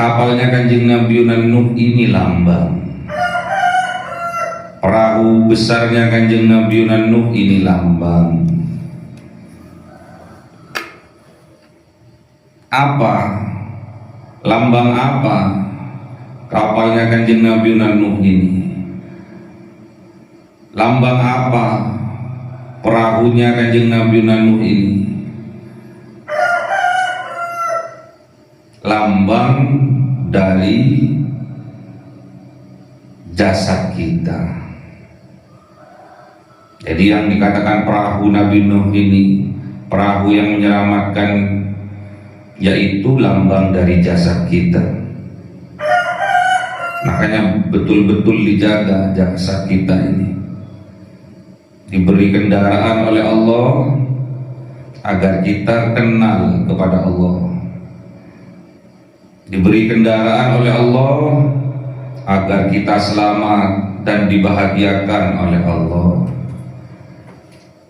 Kapalnya Kanjeng Nabi Nuh ini lambang. Perahu besarnya Kanjeng Nabi Nuh ini lambang. Apa? Lambang apa kapalnya Kanjeng Nabi Nuh ini? Lambang apa perahunya Kanjeng Nabi Nuh ini? Lambang dari jasad kita. Jadi yang dikatakan perahu Nabi Nuh ini, perahu yang menyelamatkan, yaitu lambang dari jasad kita. Makanya betul-betul dijaga jasad kita ini. Diberi kendaraan oleh Allah agar kita kenal kepada Allah. Diberi kendaraan oleh Allah agar kita selamat dan dibahagiakan oleh Allah.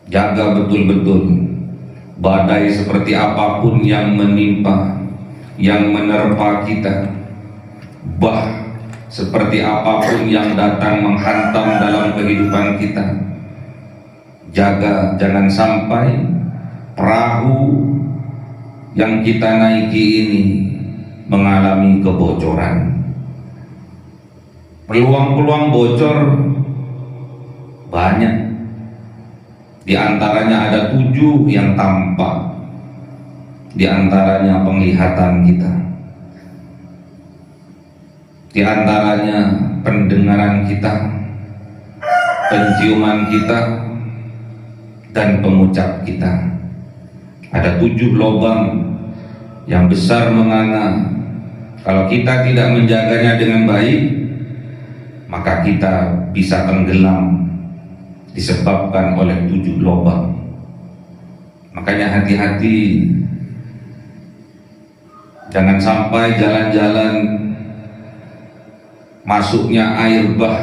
Jaga betul-betul. Badai seperti apapun yang menimpa, yang menerpa kita, bah seperti apapun yang datang menghantam dalam kehidupan kita, jaga jangan sampai perahu yang kita naiki ini mengalami kebocoran. Peluang-peluang bocor banyak. Di antaranya ada 7 yang tampak. Di antaranya penglihatan kita. Di antaranya pendengaran kita, penciuman kita, dan pengucap kita. Ada 7 lubang yang besar menganga. Kalau kita tidak menjaganya dengan baik, maka kita bisa tenggelam disebabkan oleh 7 lubang. Makanya hati-hati, jangan sampai jalan-jalan masuknya air bah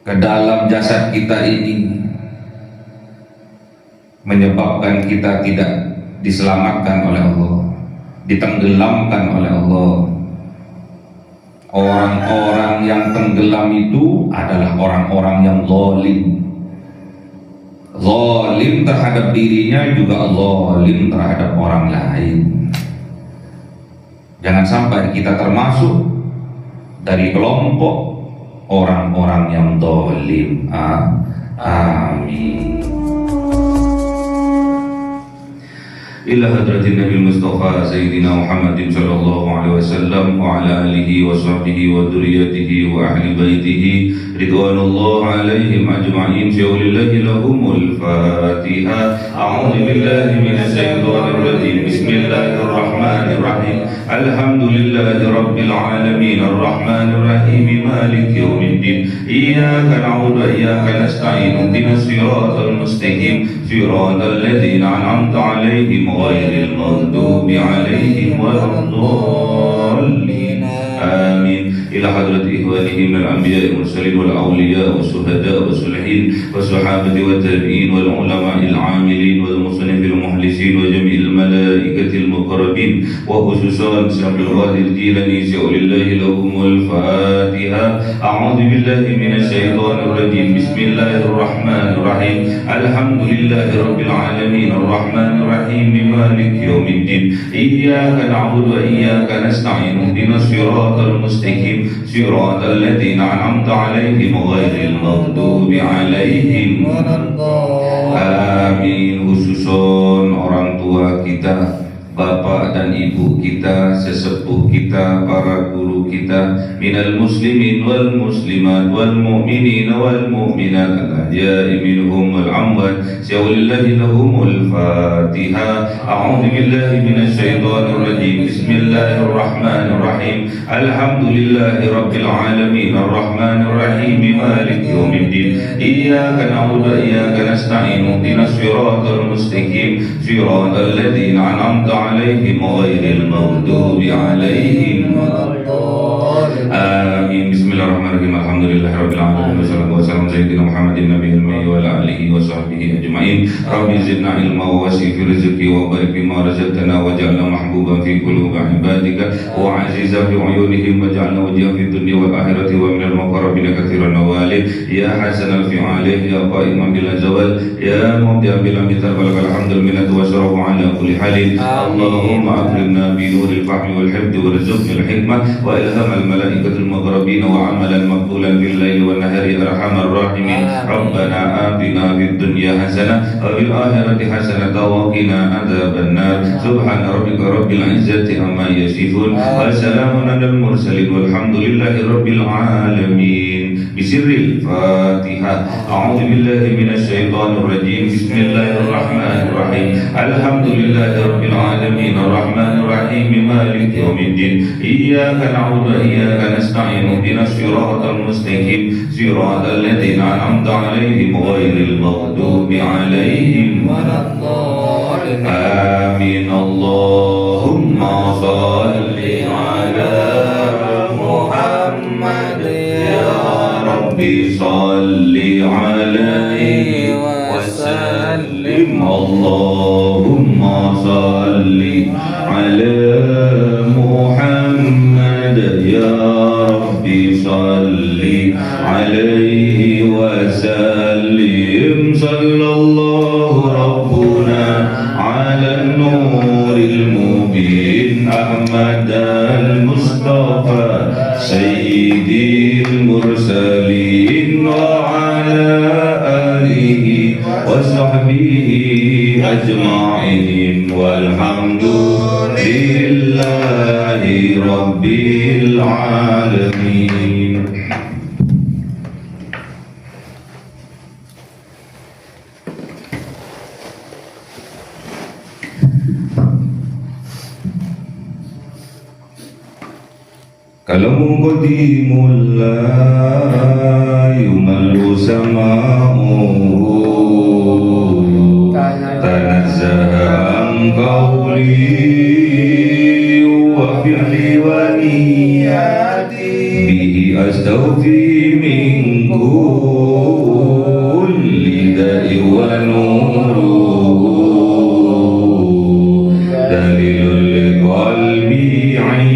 ke dalam jasad kita ini menyebabkan kita tidak diselamatkan oleh Allah, ditenggelamkan oleh Allah. Orang-orang yang tenggelam itu adalah orang-orang yang zalim. Zalim terhadap dirinya juga zalim terhadap orang lain. Jangan sampai kita termasuk dari kelompok orang-orang yang zalim. Amin. إلى حضرة النبي المصطفى سيدنا محمد صلى الله عليه وسلم وعلى آله وصحبه وذريته وأهل بيته رضوان الله عليهم أجمعين شاء الله لهم الفاتحة. أعوذ بالله من الشيطان الرجيم بسم الله الرحمن الرحيم الحمد لله رب العالمين الرحمن الرحيم مالك يوم الدين إياك نعبد وإياك نستعين اهدنا الصراط المستقيم صراط الذين أنعمت عليهم غير المغضوب عليهم ولا الضالين آمين. إلى حضرة إخوانه من الأنبياء والمرسلين والأولياء والشهداء والصالحين والصحابة والتابعين والعلماء العاملين والمصنفين المخلصين وجميع الملائكة المقربين وخصوصا سبح القادر الجيلاني شاء لله لهم الفاتحة. أعوذ بالله من الشيطان الرجيم بسم الله الرحمن الرحيم الحمد لله رب العالمين الرحمن الرحيم مالك يوم الدين إياك نعبد وإياك نستعين اهدنا الصراط المستقيم صراط الذين أنعمت عليهم غير المغضوب عليهم ولا الضالين. Khususon orang tua kita, bapak dan ibu kita, sesepuh kita, para guru kita, minal muslimin wal muslimat wal mu'minin wal mu'minat al-ahya'i minhum wal amwat syawlillahi lahumul fatiha. A'udhu billahi minash shaitanir rajim bismillahirrahmanirrahim alhamdulillahi rabbil alamin arrahmanir rahim malik yawmiddin iyyaka na'budu wa iyyaka nasta'in ihdinas siratal mustaqim siratal ladzina an'amta alaihim ghairil maghdubi alaihim waladdallin. Amin. Bismillahirrahmanirrahim. Alhamdulillah Alhamdulillahirabbil alamin. Wassalatu wassalamu sayyidina Muhammadin nabiyil ummi wa ala alihi wa sahbihi ajma'in. Rabbi zidna ilma wa wasi' fi rizqi wa barik bima razaqtana waj'alna mahbuban fi qulubi ibadika wa 'azizan fi 'uyunihim waj'alna wajhan fi dunya wal akhirati wa minal muqarrabin katsiran nawali ya hasanal fi'ali ya qa'iman bil zawal ya mubdi'an bil amithal walakal hamdul minnatu wa syarafu 'ala kulli halin. Allahumma akrimna bi nuril fahmi wal hifdzi warzuqna al hikmah wa ilhamal malaikatil muqarrabin wa 'amalan maqbulan bil laili wan nahari arhamar rahimin. Rabbana atina fid dunya hasanah wa fil akhirati hasanah wa qina adzaban nar. Subhana rabbika rabbil izzati amma yasifun wa salamun alal mursalin walhamdulillahi rabbil alamin. Bisirril Fatihah. A'udzu billahi minasy syaithanir rajim. Bismillahirrahmanirrahim. Alhamdulillahi rabbil alamin arrahmanir rahim maliki yaumiddin. Iyyaka na'budu wa iyyaka nasta'in. Ihdinas siratal mustaqim siratal ladzina an'amta 'alaihim ghairil maghdubi 'alaihim waladdallin. Amin. Allahumma shalli 'ala Muhammad ya Rabbi shalli 'alaihi wa sallim. Allahumma shalli 'ala Muhammad ya Rabbi shalli 'alaihi wa sallim. Sallallahu rabbuna 'ala nuril mubin Ahmad al-Mustafa sayyidil mursalin wa 'ala alihi wa sahbihi ajma'in walhamdulillahi rabbil alamin. Kalamu qadimul la yumallu sama'u tanazzaha an qawli wa fi'li wa niyati bihi astaghfi min kulli da'i wa nuru dalilul liqalbi 'in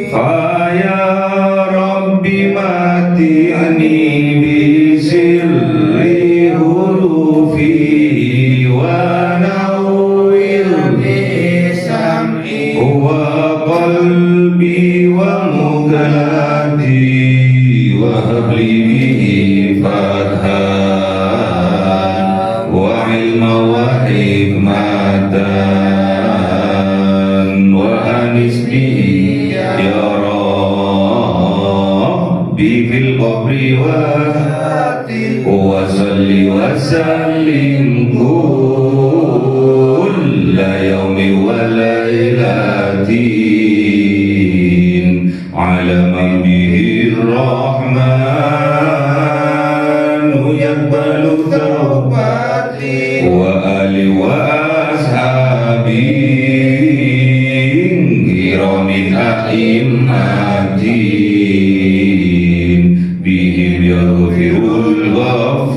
Faya Rabbi mati'ani bisirri hurufi wa nawwir bisam'i wa qalbi wa mugalati wa habli bihi fathan wa ilma wa hikmatan Nisbi ya Rabbi fil qabri wa salli wa sallim kulla yawmi wa laylatin ala man bihi rahman yaqbalu tawbati wa ali wa ashabi min a'immatin bihim yaghfirul ghaffaru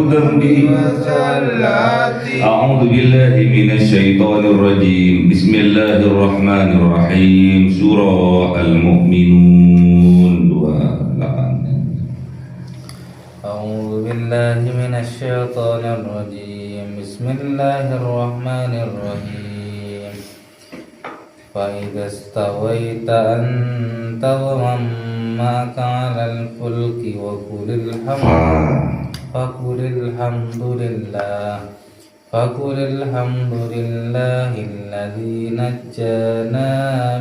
dhanbi masallati. A'udzu billahi minasy syaithanir rajim. Bismillahirrahmanirrahim. Surah Al-Mu'minun 28. A'udzu billahi minasy syaithanir rajim. Bismillahirrahmanirrahim. فإذا استويت أنت ومن معك على الفلك فقل الحمد لله الذي نجانا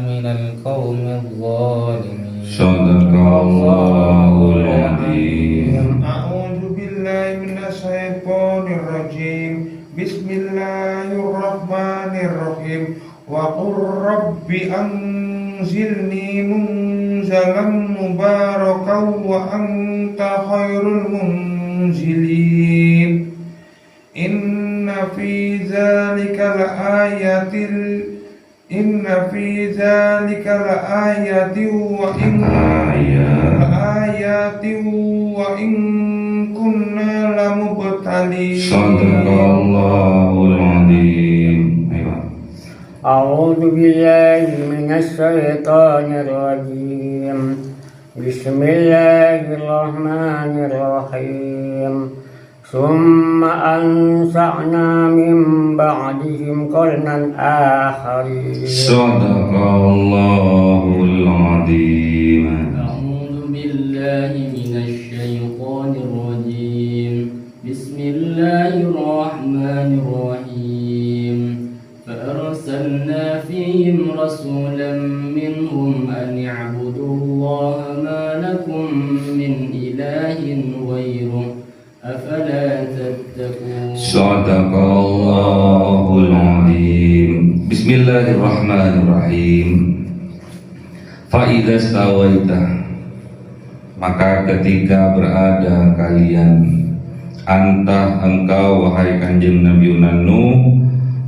من القوم الظالمين. صدق الله العظيم. أعوذ بالله من الشيطان الرجيم. بسم الله الرحمن الرحيم. وقل رب أنزلني منزلا مباركا وأنت خير المنزلين. إن في ذلك لآية Inna fi dzalika laayatin wa in kunna lamubtalin. Sadaqallahul adzim. Ayo. A'udzu billahi minasy syaithanir rajim. Bismillahirrahmanirrahim. Summa ansa'na min ba'dihim qarnan akharin. Sadaqallahul adzim. A'udzu billahi minasy syaithanir rajim. Bismillahirrahmanirrahim. Fa'arsalna fihim rasulan minhum an i'budullaha ma lakum min ilahin ghairuh. Afala tattaqun. Sadaqallahul adzim. Bismillahirrahmanirrahim. Fa idza stawaita, maka ketika berada kalian, anta engkau wahai kanjeng Nabi Nuh,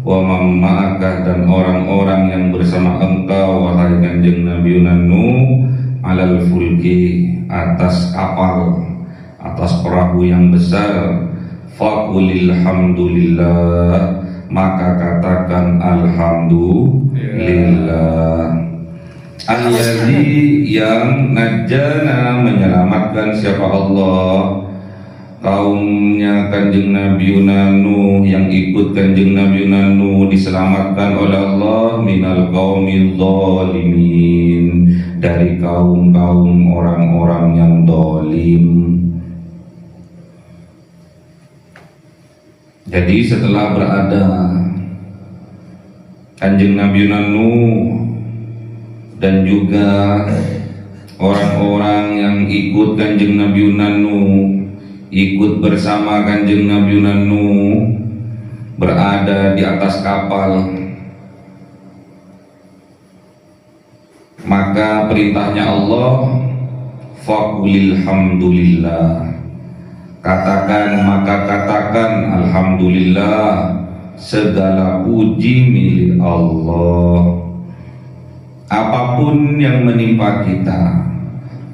wa mamma'aka dan orang-orang yang bersama engkau wahai kanjeng Nabi Nuh, alal fulki atas kapal, atas perahu yang besar, faqulil hamdulillah, maka katakan alhamdulillah. Allazi yang najjana menyelamatkan siapa Allah kaumnya kanjeng Nabi Nuh, yang ikut kanjeng Nabi Nuh diselamatkan oleh Allah minal qaumil zalimin, dari kaum-kaum orang-orang yang zalim. Jadi setelah berada kanjeng Nabi Nuh dan juga orang-orang yang ikut kanjeng Nabi Nuh, ikut bersama kanjeng Nabi Nuh, berada di atas kapal, maka perintahnya Allah, faqulil hamdulillah, katakan alhamdulillah, segala puji milik Allah. Apapun yang menimpa kita,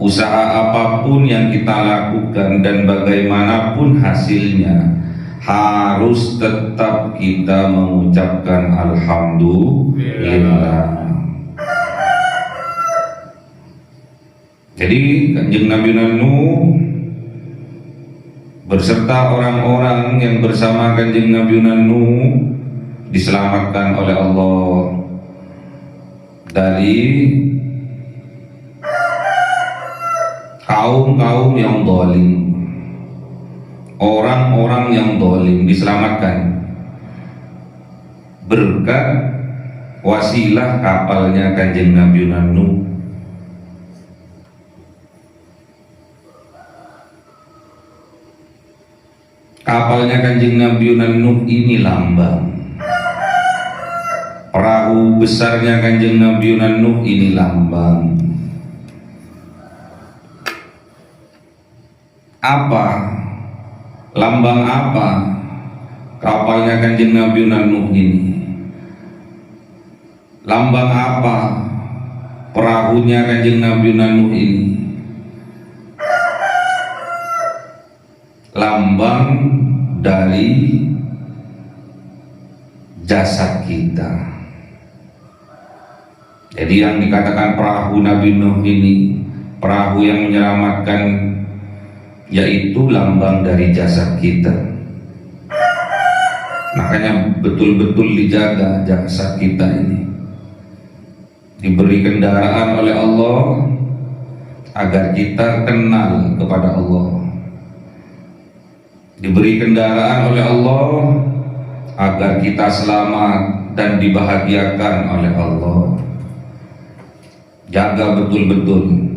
usaha apapun yang kita lakukan dan bagaimanapun hasilnya, harus tetap kita mengucapkan alhamdulillah. Jadi kanjeng Nabi Nuh berserta orang-orang yang bersama kanjeng Nabi Nuh diselamatkan oleh Allah dari kaum-kaum yang zalim, orang-orang yang zalim diselamatkan berkat wasilah kapalnya kanjeng Nabi Nuh. Kapalnya kanjeng Nabi Nuh ini lambang, perahu besarnya kanjeng Nabi Nuh ini lambang. Apa? Lambang apa kapalnya kanjeng Nabi Nuh ini? Lambang apa perahunya kanjeng Nabi Nuh ini? Lambang dari jasad kita. Jadi yang dikatakan perahu Nabi Nuh ini, perahu yang menyelamatkan, yaitu lambang dari jasad kita. Makanya betul-betul dijaga jasad kita ini, diberi kendaraan oleh Allah agar kita kenal kepada Allah, diberi kendaraan oleh Allah agar kita selamat dan dibahagiakan oleh Allah. Jaga betul-betul,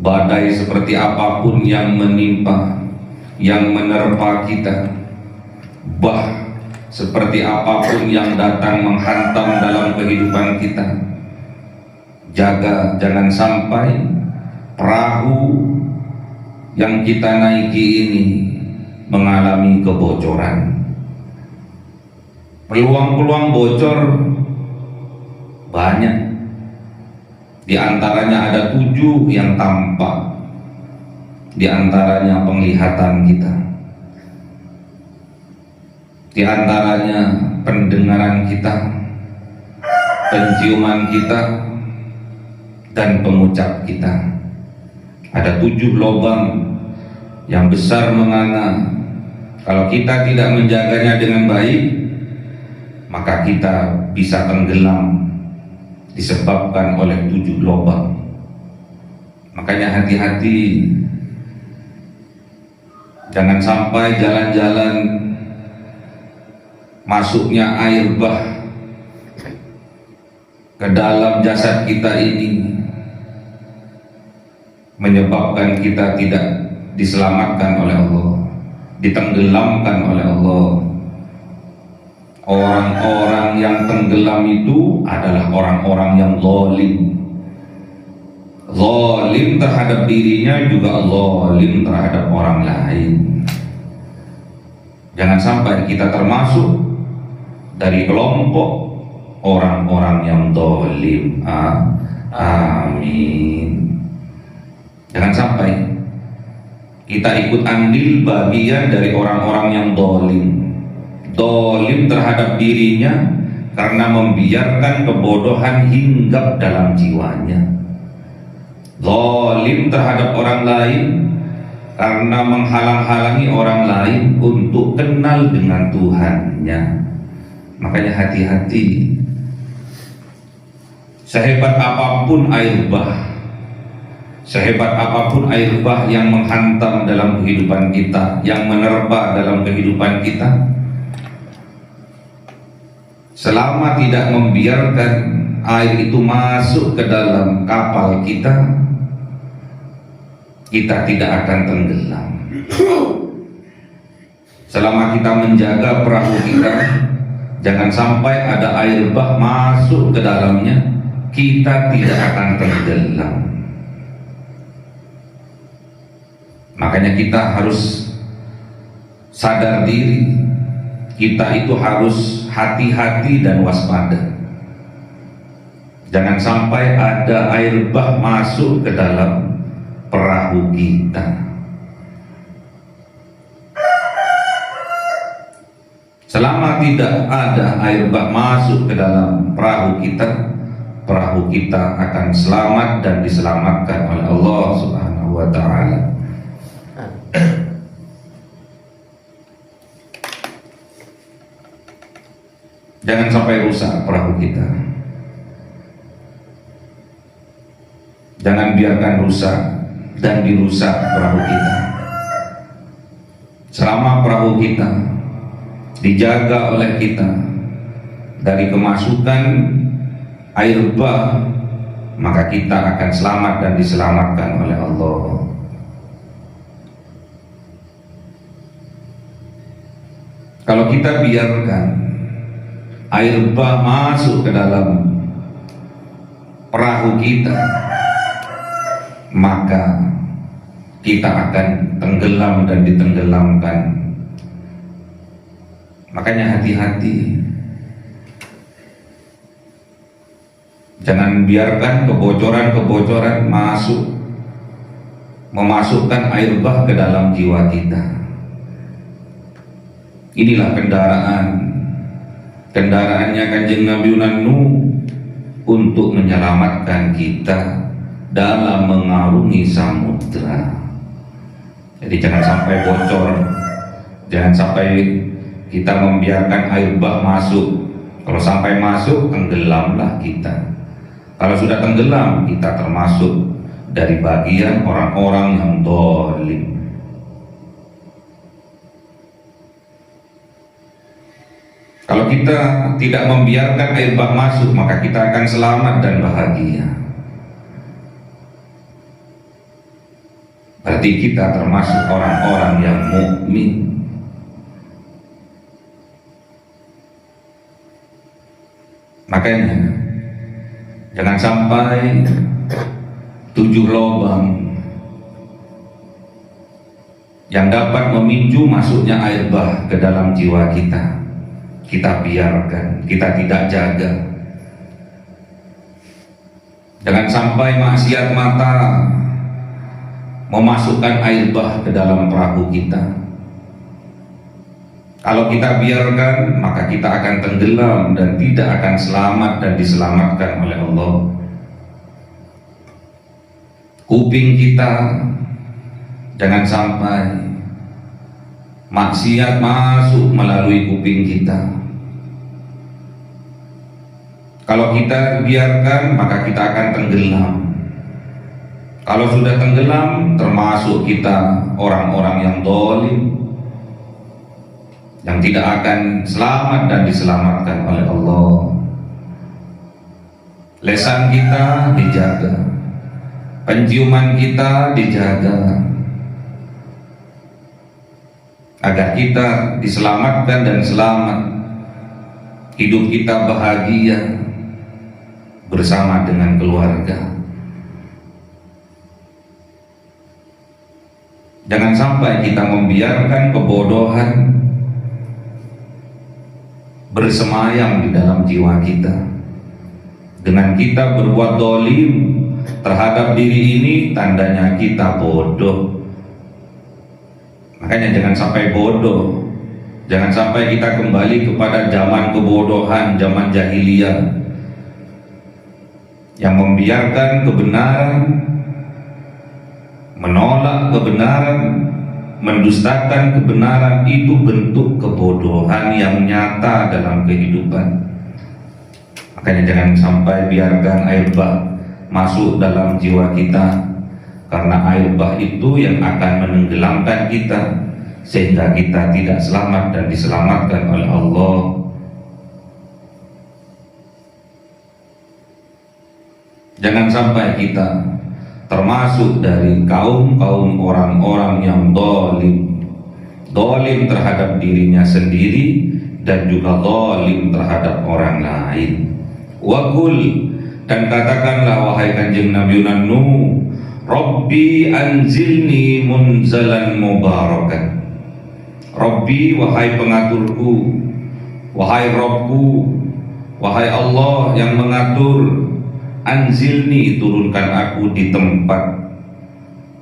badai seperti apapun yang menimpa, yang menerpa kita, bah seperti apapun yang datang menghantam dalam kehidupan kita, jaga jangan sampai perahu yang kita naiki ini mengalami kebocoran. Peluang-peluang bocor banyak. Di antaranya ada 7 yang tampak, di antaranya penglihatan kita, di antaranya pendengaran kita, penciuman kita, dan pengucap kita. Ada 7 lubang yang besar menganga. Kalau kita tidak menjaganya dengan baik, maka kita bisa tenggelam disebabkan oleh 7 lubang. Makanya hati-hati, jangan sampai jalan-jalan masuknya air bah ke dalam jasad kita ini menyebabkan kita tidak diselamatkan oleh Allah, ditenggelamkan oleh Allah. Orang-orang yang tenggelam itu adalah orang-orang yang zalim. Zalim terhadap dirinya juga zalim terhadap orang lain. Jangan sampai kita termasuk dari kelompok orang-orang yang zalim. Amin. Jangan sampai kita ikut andil bagian dari orang-orang yang zalim. Zalim terhadap dirinya karena membiarkan kebodohan hinggap dalam jiwanya. Zalim terhadap orang lain karena menghalang-halangi orang lain untuk kenal dengan Tuhannya. Makanya hati-hati. Sehebat apapun air bah, sehebat apapun air bah yang menghantam dalam kehidupan kita, yang menerpa dalam kehidupan kita, selama tidak membiarkan air itu masuk ke dalam kapal kita, kita tidak akan tenggelam. Selama kita menjaga perahu kita, jangan sampai ada air bah masuk ke dalamnya, kita tidak akan tenggelam. Makanya kita harus sadar diri, kita itu harus hati-hati dan waspada. Jangan sampai ada air bah masuk ke dalam perahu kita. Selama tidak ada air bah masuk ke dalam perahu kita akan selamat dan diselamatkan oleh Allah Subhanahu wa ta'ala. Jangan sampai rusak perahu kita. Jangan biarkan rusak dan dirusak perahu kita. Selama perahu kita dijaga oleh kita dari kemasukan air bah, maka kita akan selamat dan diselamatkan oleh Allah. Kalau kita biarkan air bah masuk ke dalam perahu kita, maka kita akan tenggelam dan ditenggelamkan. Makanya hati-hati, jangan biarkan kebocoran-kebocoran memasukkan air bah ke dalam jiwa kita. Inilah kendaraannya Kanjeng Nabi Nuh untuk menyelamatkan kita dalam mengarungi samudra. Jadi jangan sampai bocor, jangan sampai kita membiarkan air bah masuk. Kalau sampai masuk, tenggelamlah kita. Kalau sudah tenggelam, kita termasuk dari bagian orang-orang yang zalim. Kalau kita tidak membiarkan air bah masuk, maka kita akan selamat dan bahagia. Berarti kita termasuk orang-orang yang mukmin. Makanya jangan sampai 7 lubang yang dapat memicu masuknya air bah ke dalam jiwa kita biarkan, kita tidak jaga. Jangan sampai maksiat mata memasukkan air bah ke dalam perahu kita. Kalau kita biarkan, maka kita akan tenggelam dan tidak akan selamat dan diselamatkan oleh Allah. Kuping kita jangan sampai maksiat masuk melalui kuping kita. Kalau kita biarkan, maka kita akan tenggelam. Kalau sudah tenggelam, termasuk kita orang-orang yang zalim, yang tidak akan selamat dan diselamatkan oleh Allah. Lisan kita dijaga, penciuman kita dijaga, agar kita diselamatkan dan selamat, hidup kita bahagia bersama dengan keluarga. Jangan sampai kita membiarkan kebodohan bersemayam di dalam jiwa kita. Dengan kita berbuat zalim terhadap diri ini, tandanya kita bodoh. Makanya jangan sampai bodoh. Jangan sampai kita kembali kepada zaman kebodohan, zaman jahiliyah, yang membiarkan kebenaran, menolak kebenaran, mendustakan kebenaran. Itu bentuk kebodohan yang nyata dalam kehidupan. Makanya jangan sampai biarkan air bah masuk dalam jiwa kita, karena air bah itu yang akan menenggelamkan kita, sehingga kita tidak selamat dan diselamatkan oleh Allah. Jangan sampai kita termasuk dari kaum orang-orang yang zalim terhadap dirinya sendiri dan juga zalim terhadap orang lain. Wa qul, dan katakanlah wahai Kanjeng Nabi Nuh, Rabbi anzilni munzalan mubarakan. Rabbi, wahai pengaturku, wahai Rabbku, wahai Allah yang mengatur, anzilni, turunkan aku di tempat,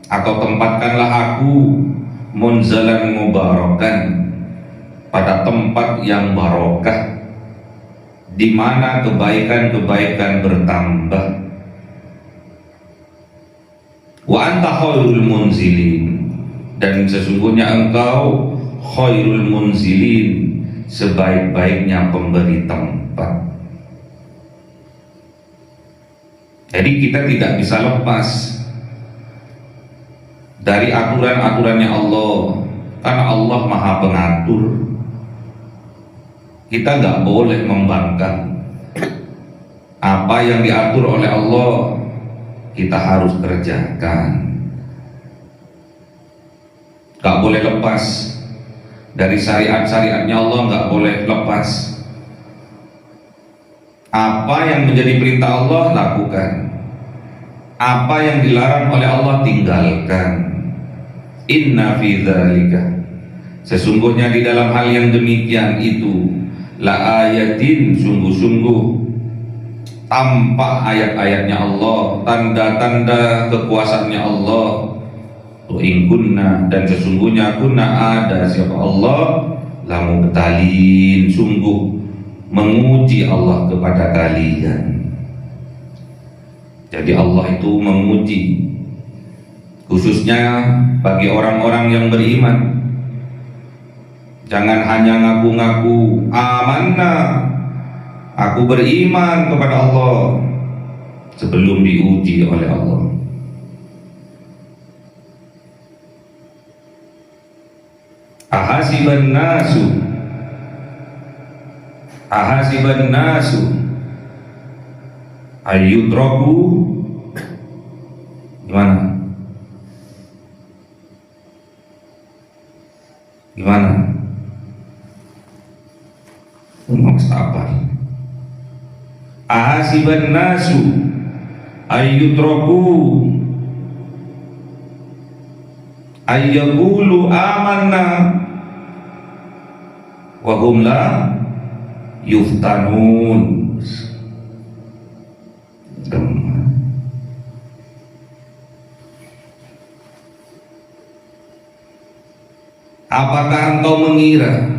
atau tempatkanlah aku munzalan mubarakan, pada tempat yang barokah, di mana kebaikan-kebaikan bertambah. Wa anta khairul munzilin, dan sesungguhnya engkau khairul munzilin, sebaik-baiknya pemberi tempat. Jadi kita tidak bisa lepas dari aturan-aturannya Allah, karena Allah Maha Pengatur. Kita nggak boleh membangkang apa yang diatur oleh Allah, kita harus kerjakan. Nggak boleh lepas dari syariat-syariatnya Allah, nggak boleh lepas. Apa yang menjadi perintah Allah, lakukan. Apa yang dilarang oleh Allah, tinggalkan. Inna fi dzalika, sesungguhnya di dalam hal yang demikian itu, la ayatin, sungguh-sungguh tampak ayat-ayatnya Allah, tanda-tanda kekuasaannya Allah. In kunna, dan sesungguhnya kunna ada siapa Allah, lamu betalin, sungguh menguji Allah kepada kalian. Jadi Allah itu menguji, khususnya bagi orang-orang yang beriman. Jangan hanya ngaku-ngaku amanah, aku beriman kepada Allah, sebelum diuji oleh Allah. Ahasiban nasu ayyutraku, gimana maksud apa? Ahasiban nasu ayyutraku ayyaqulu amanna wa hum la yuftanun. Apakah engkau mengira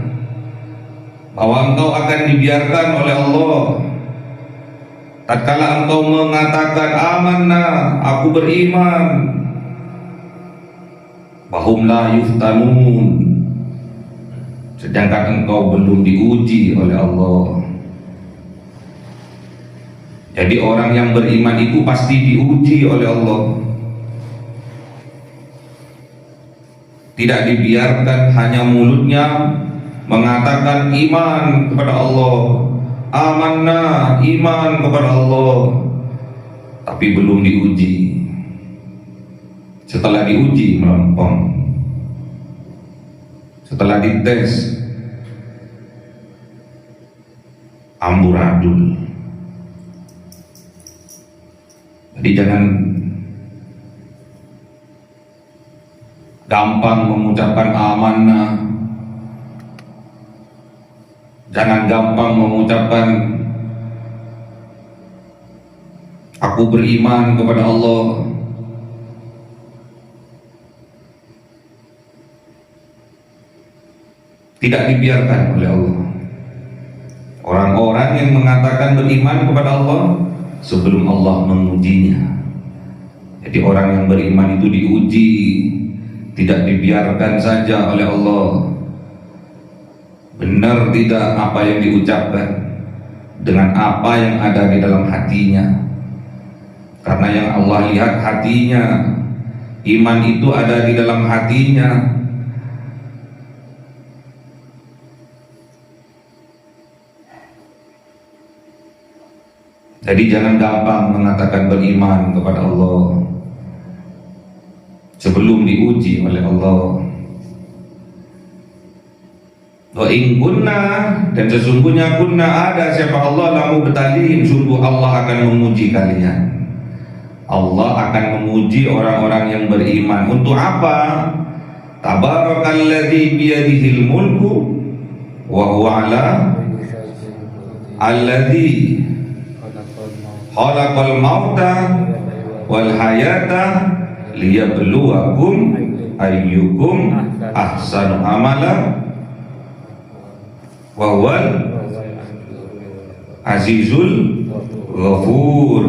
bahwa engkau akan dibiarkan oleh Allah tatkala engkau mengatakan amanna, aku beriman, bahum la yuftanun, sedangkan engkau belum diuji oleh Allah. Jadi orang yang beriman itu pasti diuji oleh Allah. Tidak dibiarkan hanya mulutnya mengatakan iman kepada Allah, amanna, iman kepada Allah, tapi belum diuji. Setelah diuji melempem, setelah dites amburadul. Jadi jangan gampang mengucapkan amanah, jangan gampang mengucapkan aku beriman kepada Allah. Tidak dibiarkan oleh Allah. Orang-orang yang mengatakan beriman kepada Allah sebelum Allah mengujinya. Jadi orang yang beriman itu diuji, tidak dibiarkan saja oleh Allah. Benar tidak apa yang diucapkan dengan apa yang ada di dalam hatinya. Karena yang Allah lihat hatinya. Iman itu ada di dalam hatinya. Jadi jangan gampang mengatakan beriman kepada Allah sebelum diuji oleh Allah. Wa in kunna, dan sesungguhnya kunna ada siapa Allah lamu betalin, sungguh Allah akan menguji kalian. Allah akan menguji orang-orang yang beriman. Untuk apa? Tabarakalladzi biyadihil mulku wa huwa ala alladzi khalaqal mauta wal hayata liyabluwakum ayyukum ahsanu amala wa huwal azizul ghafur.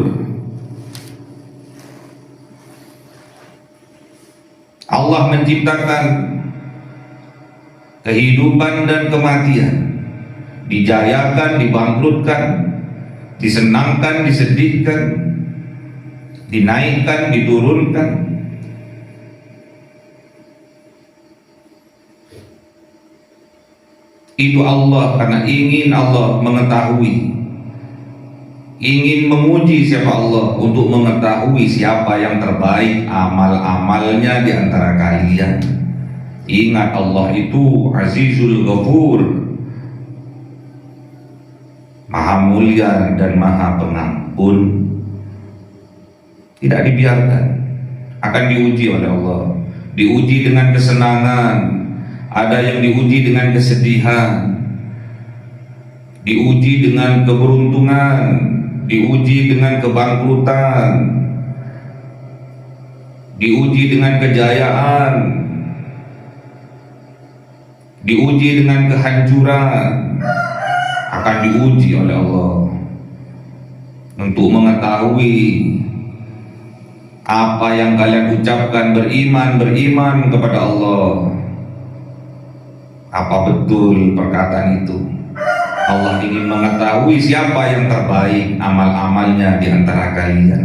Allah menciptakan kehidupan dan kematian, dijayakan, dibangkrutkan, disenangkan, disedihkan, dinaikkan, diturunkan. Itu Allah, karena ingin Allah mengetahui, ingin menguji siapa Allah, untuk mengetahui siapa yang terbaik amal-amalnya di antara kalian. Ingat, Allah itu Azizul Ghafur, Maha mulia dan Maha pengampun. Tidak dibiarkan, akan diuji oleh Allah. Diuji dengan kesenangan, ada yang diuji dengan kesedihan, diuji dengan keberuntungan, diuji dengan kebangkrutan, diuji dengan kejayaan, diuji dengan kehancuran. Akan diuji oleh Allah untuk mengetahui apa yang kalian ucapkan beriman kepada Allah, apa betul perkataan itu. Allah ingin mengetahui siapa yang terbaik amal-amalnya di antara kalian.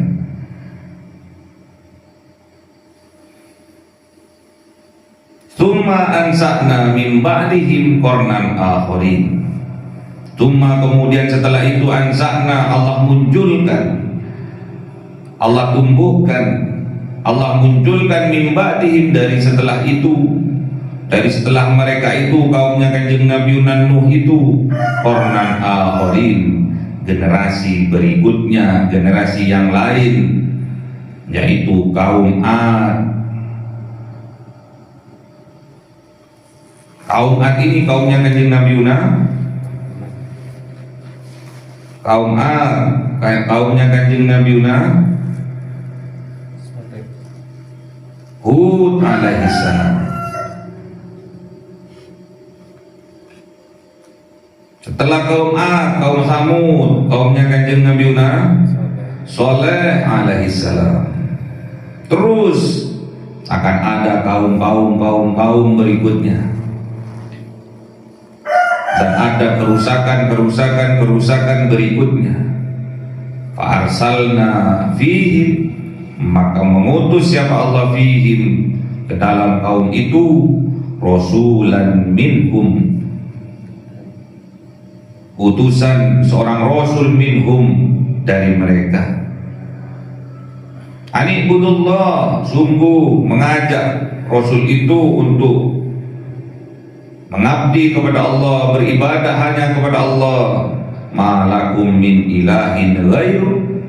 Tsumma ansa'na min ba'dihim qarnan akharin. Tsumma, kemudian setelah itu, ansa'na, Allah munculkan, Allah tumbuhkan, Allah munculkan min ba'dihim, dari setelah itu, dari setelah mereka itu, kaumnya Kanjeng Nabi Nuh itu, qarnan akharin, generasi berikutnya, generasi yang lain, yaitu kaum Ad. Kaum Ad ini kaumnya Kanjeng Nabi Nuh. Kaum Ad, kaumnya Kanjeng Nabi Nuh, Hud alaihissalam. Setelah kaum Ad, kaum Samud, kaumnya Kanjeng Nabi Soleh alaihissalam. Terus akan ada kaum berikutnya, dan ada kerusakan berikutnya. Fa'arsalna fihim, maka mengutus siapa Allah fihim, ke dalam kaum itu, rasulan minhum, utusan seorang rasul minhum, dari mereka. Anibudullah, sungguh mengajak rasul itu untuk mengabdi kepada Allah, beribadah hanya kepada Allah. Malakum min ilahin ghairu,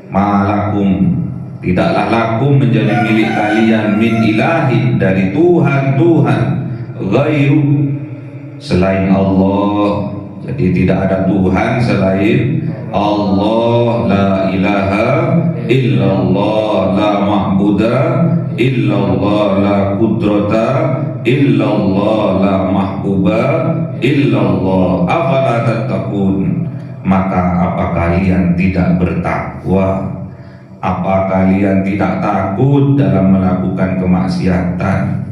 malakum, tidaklah lakum menjadi milik kalian, min ilahin, dari Tuhan ghairu, selain Allah. Jadi tidak ada Tuhan selain Allah. La ilaha illallah, la ma'buda illallah, la qudrata illallah, la mahbuba illallah. Afala tattaqun, maka apa kalian tidak bertakwa? Apa kalian tidak takut dalam melakukan kemaksiatan?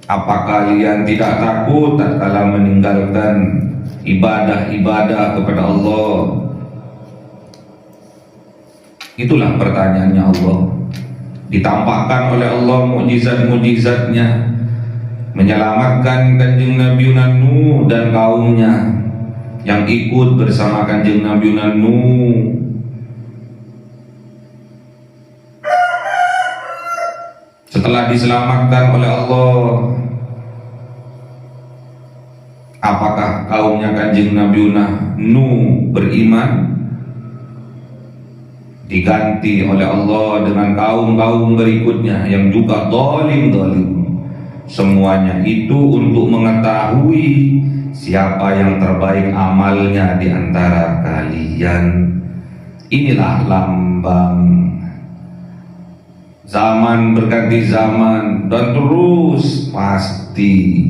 Apa kalian tidak takut tatkala meninggalkan ibadah-ibadah kepada Allah? Itulah pertanyaannya Allah. Ditampakkan oleh Allah mukjizat-mukjizatnya, menyelamatkan Kanjeng Nabi Nuh dan kaumnya yang ikut bersama Kanjeng Nabi Nuh. Setelah diselamatkan oleh Allah, apakah kaumnya Kanjeng Nabi Nuh beriman? Diganti oleh Allah dengan kaum-kaum berikutnya yang juga zalim. Semuanya itu untuk mengetahui siapa yang terbaik amalnya di antara kalian. Inilah lambang zaman berganti zaman, dan terus pasti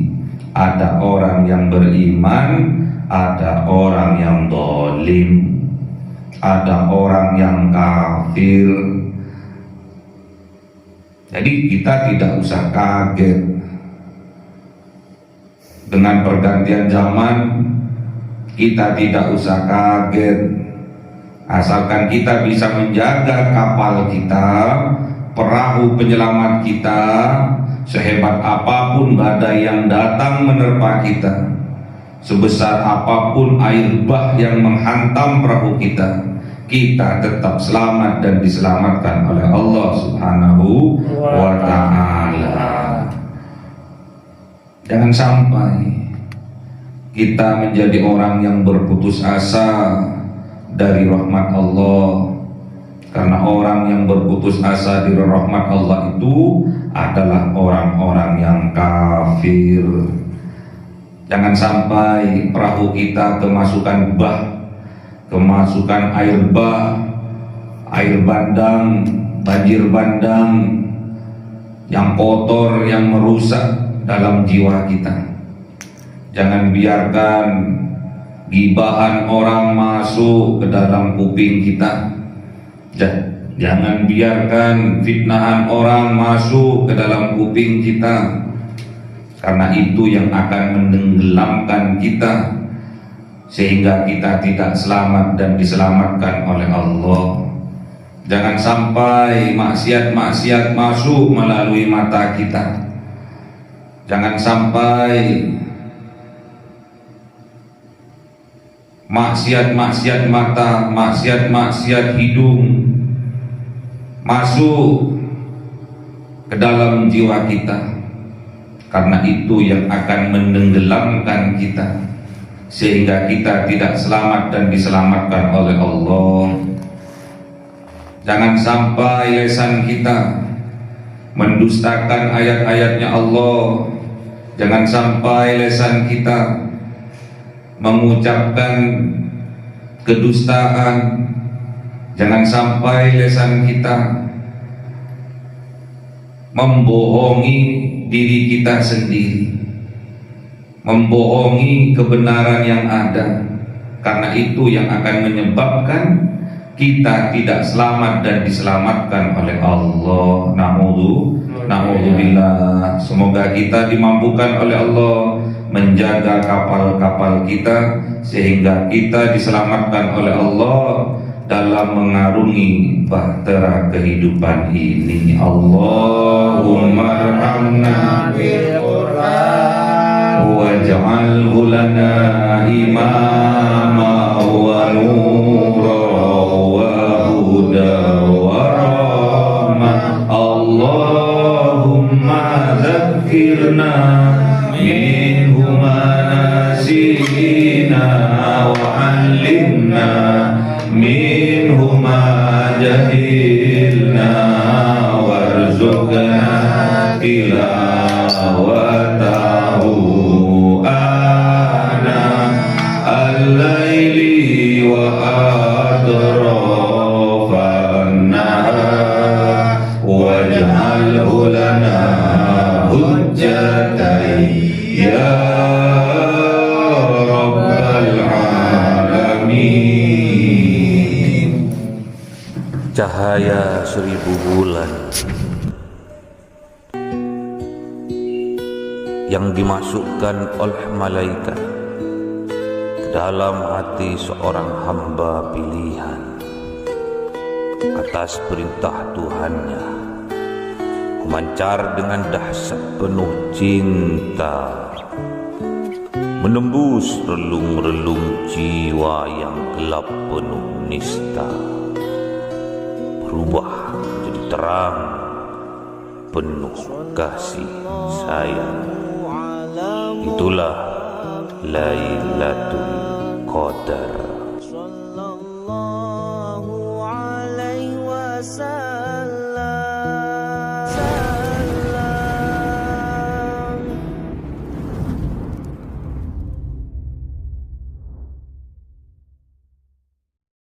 ada orang yang beriman, ada orang yang zalim, ada orang yang kafir. Jadi kita tidak usah kaget dengan pergantian zaman. Kita tidak usah kaget, asalkan kita bisa menjaga kapal kita, perahu penyelamat kita. Sehebat apapun badai yang datang menerpa kita, sebesar apapun air bah yang menghantam perahu kita, kita tetap selamat dan diselamatkan oleh Allah Subhanahu wa ta'ala. Jangan sampai kita menjadi orang yang berputus asa dari rahmat Allah, karena orang yang berputus asa dari rahmat Allah itu adalah orang-orang yang kafir. Jangan sampai perahu kita kemasukan air bah, air bandang, banjir bandang yang kotor, yang merusak dalam jiwa kita. Jangan biarkan gibahan orang masuk ke dalam kuping kita. Jangan biarkan fitnahan orang masuk ke dalam kuping kita, karena itu yang akan menenggelamkan kita, sehingga kita tidak selamat dan diselamatkan oleh Allah. Jangan sampai maksiat-maksiat masuk melalui mata kita. Jangan sampai maksiat-maksiat mata, maksiat-maksiat hidung masuk ke dalam jiwa kita, karena itu yang akan menenggelamkan kita, sehingga kita tidak selamat dan diselamatkan oleh Allah. Jangan sampai lisan kita mendustakan ayat-ayatnya Allah. Jangan sampai lisan kita mengucapkan kedustaan. Jangan sampai lisan kita membohongi diri kita sendiri. membohongi kebenaran yang ada, karena itu yang akan menyebabkan kita tidak selamat dan diselamatkan oleh Allah. Na'udzubillah. Semoga kita dimampukan oleh Allah menjaga kapal-kapal kita sehingga kita diselamatkan oleh Allah dalam mengarungi bahtera kehidupan ini. Allahumma arhamna bil Qur'an waj'alhu lana imama wa nura wa huda wa rahmah. Allahumma dzakkirna minhu ma nasina wa 'allimna minhu ma jahilna warzuqna tilawatahu ana al-laili wa atrafan nahar waj'alhu lana hujjatan ya rabbal alamin. Cahaya 1000 bulan yang dimasukkan oleh malaikat ke dalam hati seorang hamba pilihan atas perintah Tuhannya, memancar dengan dahsyat penuh cinta, menembus relung-relung jiwa yang gelap penuh nista, berubah menjadi terang penuh kasih sayang. Itulah Lailatul Qadar.